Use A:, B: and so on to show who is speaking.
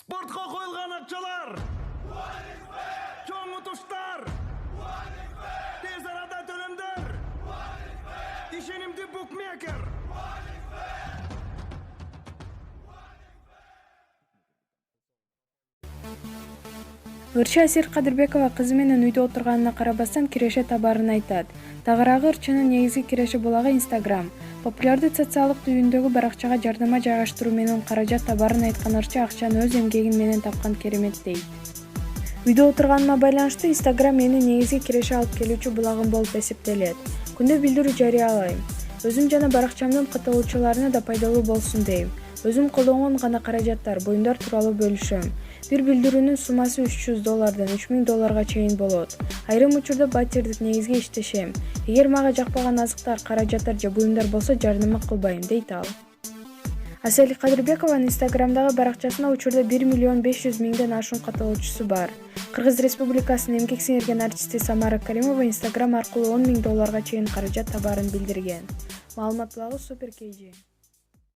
A: Спортқа қойылған ақшалар, чоң ұтыштар, тез арада төлемдер, ишенимді букмекер.
B: Ырчы Асир Кадырбекова кызы менен үйдө отурганына карабастан киреше табарын айтат. Тагыраагы ырчынын негизги киреше булагы Instagram. Популярдуу социалдык түйүндөгү баракчага жардама жайгаштыруу менен каражат табарын айткан ырчы акчаны өз эмгегим менен тапкан керемет дейт. Үйдө отурганыма байланыштуу Instagram менин негизги киреше алып келүүчү булагым болуп эсептелет. Күндө билдирүү жарыялайм. Өзүм жана баракчамдын катталуучуларына да пайдалуу болсун дейм. Өзүм колдонгон гана каражаттар, буюмдар тууралуу бөлүшөм. Бир билдирүүнүн суммасы $300 $3000 чейин болот. Айрым учурда баттердик негизге иштешем. Эгер мага жакпаган азыктар, каражаттар же буюмдар болсо жардама кылбайм, дейт ал. Асель Кадырбекованын Instagramдагы баракчасына учурда 1,5 миллион ашуун катталуучусу бар. Кыргыз Республикасынын эмгек сиңирген артисти Самара Каримова Instagram аркылуу $10,000 чейин каражат табарын билдирген. Маалымат булагы Супер KG.